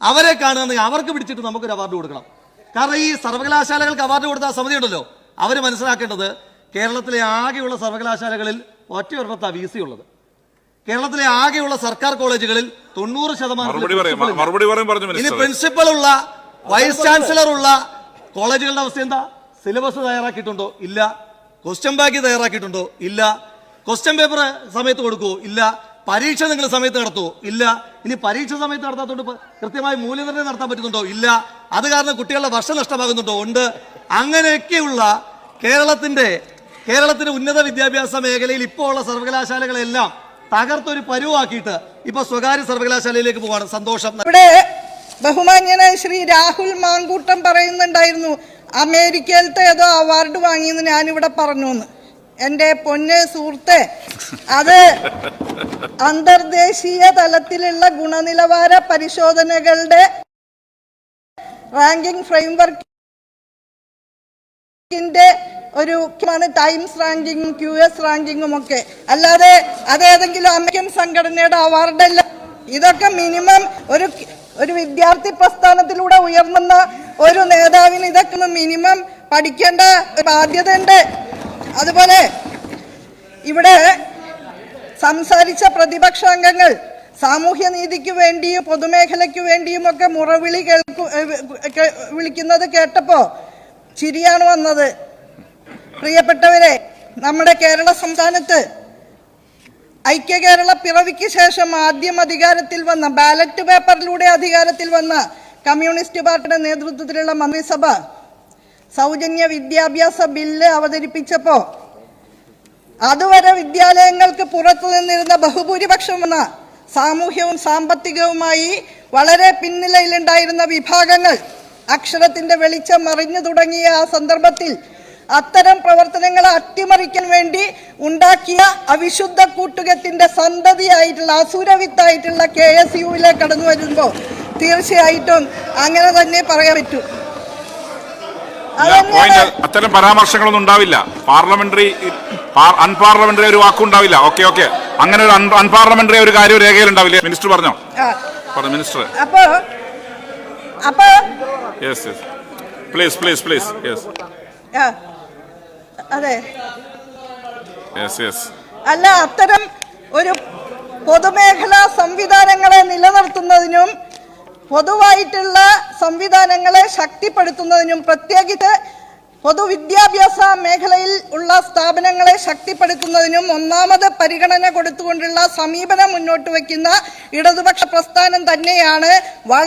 അവരെ കാണുകയാണെങ്കിൽ അവർക്ക് പിടിച്ചിട്ട് നമുക്കൊരു അവാർഡ് കൊടുക്കണം. കാരണം ഈ സർവകലാശാലകൾക്ക് അവാർഡ് കൊടുത്ത ആ സമിതി ഉണ്ടല്ലോ, അവർ മനസ്സിലാക്കേണ്ടത് കേരളത്തിലെ ആകെയുള്ള സർവകലാശാലകളിൽ ഒറ്റയൊരെണ്ണത്താണ് VC ഉള്ളത്. കേരളത്തിലെ ആകെയുള്ള സർക്കാർ കോളേജുകളിൽ 90% ഇനി പ്രിൻസിപ്പൽ ഉള്ള വൈസ് ചാൻസലർ ഉള്ള കോളേജുകളുടെ അവസ്ഥ എന്താ? സിലബസ് തയ്യാറാക്കിയിട്ടുണ്ടോ? ഇല്ല. ക്വസ്റ്റ്യൻ ബാങ്ക് തയ്യാറാക്കിയിട്ടുണ്ടോ? ഇല്ല. ക്വസ്റ്റ്യൻ പേപ്പർ സമയത്ത് കൊടുക്കുമോ? ഇല്ല. പരീക്ഷ നിങ്ങൾ സമയത്ത് നടത്തുമോ? ഇല്ല. ഇനി പരീക്ഷ സമയത്ത് നടത്താത്തതുകൊണ്ട് കൃത്യമായി മൂല്യനിർണ്ണയം നടത്താൻ പറ്റുന്നുണ്ടോ? ഇല്ല. അത് കാരണം കുട്ടികളുടെ വർഷം നഷ്ടമാകുന്നുണ്ടോ? ഉണ്ട്. അങ്ങനെയൊക്കെയുള്ള കേരളത്തിന്റെ ഉന്നത വിദ്യാഭ്യാസ മേഖലയിൽ ഇപ്പോൾ ഉള്ള സർവകലാശാലകളെല്ലാം തകർത്തൊരു പരുവാക്കിയിട്ട് ഇപ്പൊ സ്വകാര്യ സർവകലാശാലയിലേക്ക് പോവാണ്. സന്തോഷം. ഇവിടെ ബഹുമാന്യനായ ശ്രീ രാഹുൽ മാങ്കൂട്ടം പറയുന്നുണ്ടായിരുന്നു അമേരിക്കയിലത്തെ ഏതോ അവാർഡ് വാങ്ങിയെന്ന് ഞാനിവിടെ പറഞ്ഞു എന്ന്. എൻ്റെ പൊന്ന് സുഹൃത്തെ, അത് അന്തർദേശീയ തലത്തിലുള്ള ഗുണനിലവാര പരിശോധനകളുടെ റാങ്കിംഗ് ഫ്രെയിംവർക്കിന്റെ ഒരു ടൈംസ് റാങ്കിങ്ങും QS റാങ്കിങ്ങും ഒക്കെ, അല്ലാതെ അതേതെങ്കിലും അമേരിക്കൻ സംഘടനയുടെ അവാർഡല്ല. ഇതൊക്കെ മിനിമം ഒരു വിദ്യാർത്ഥി പ്രസ്ഥാനത്തിലൂടെ ഉയർന്നുന്ന ഒരു നേതാവിന് ഇതൊക്കെ മിനിമം പഠിക്കേണ്ട ബാധ്യതയുണ്ട്. അതുപോലെ ഇവിടെ സംസാരിച്ച പ്രതിപക്ഷാംഗങ്ങൾ സാമൂഹ്യനീതിക്ക് വേണ്ടിയും പൊതുമേഖലയ്ക്ക് വേണ്ടിയും ഒക്കെ മുറവിളി വിളിക്കുന്നത് കേട്ടപ്പോ ചിരിയാണ് വന്നത്. പ്രിയപ്പെട്ടവരെ, നമ്മുടെ കേരള സംസ്ഥാനത്ത് ഐക്യ കേരള പിറവിക്ക് ശേഷം ആദ്യം അധികാരത്തിൽ വന്ന, ബാലറ്റ് പേപ്പറിലൂടെ അധികാരത്തിൽ വന്ന കമ്മ്യൂണിസ്റ്റ് പാർട്ടിയുടെ നേതൃത്വത്തിലുള്ള മന്ത്രിസഭ സൗജന്യ വിദ്യാഭ്യാസ ബില്ല് അവതരിപ്പിച്ചപ്പോ അതുവരെ വിദ്യാലയങ്ങൾക്ക് പുറത്തു നിന്നിരുന്ന ബഹുഭൂരിപക്ഷം എന്ന സാമൂഹ്യവും സാമ്പത്തികവുമായി വളരെ പിന്നിലയിലുണ്ടായിരുന്ന വിഭാഗങ്ങൾ അക്ഷരത്തിന്റെ വെളിച്ചം മറിഞ്ഞു തുടങ്ങിയ ആ സന്ദർഭത്തിൽ അത്തരം പ്രവർത്തനങ്ങളെ അട്ടിമറിക്കാൻ വേണ്ടി ഉണ്ടാക്കിയ അവിശുദ്ധ കൂട്ടുകെട്ടിന്റെ സന്തതിയായിട്ടുള്ള അസുരവിത്തായിട്ടുള്ള KSUവിലേക്ക് കടന്നു വരുമ്പോൾ തീർച്ചയായിട്ടും അങ്ങനെ തന്നെ പറയാൻ പറ്റൂ. അത്തരം പരാമർശങ്ങളൊന്നും ഉണ്ടാവില്ല. അൺപാർലമെന്ററി ഒരു വാക്കുണ്ടാവില്ല. ഓക്കെ അങ്ങനെ ഒരു അൺപാർലമെന്ററി ഒരു കാര്യം രേഖയിൽ ഉണ്ടാവില്ല. മിനിസ്റ്റർ പറഞ്ഞോ? മിനിസ്റ്റർ പ്ലീസ് അതെ, അല്ല, അത്തരം ഒരു പൊതുമേഖലാ സംവിധാനങ്ങളെ നിലനിർത്തുന്നതിനും പൊതുവായിട്ടുള്ള സംവിധാനങ്ങളെ ശക്തിപ്പെടുത്തുന്നതിനും പ്രത്യേകിച്ച് പൊതുവിദ്യാഭ്യാസ മേഖലയിൽ ഉള്ള സ്ഥാപനങ്ങളെ ശക്തിപ്പെടുത്തുന്നതിനും ഒന്നാമത് പരിഗണന കൊടുത്തുകൊണ്ടുള്ള സമീപനം മുന്നോട്ട് വയ്ക്കുന്ന ഇടതുപക്ഷ പ്രസ്ഥാനം തന്നെയാണ് വളരെ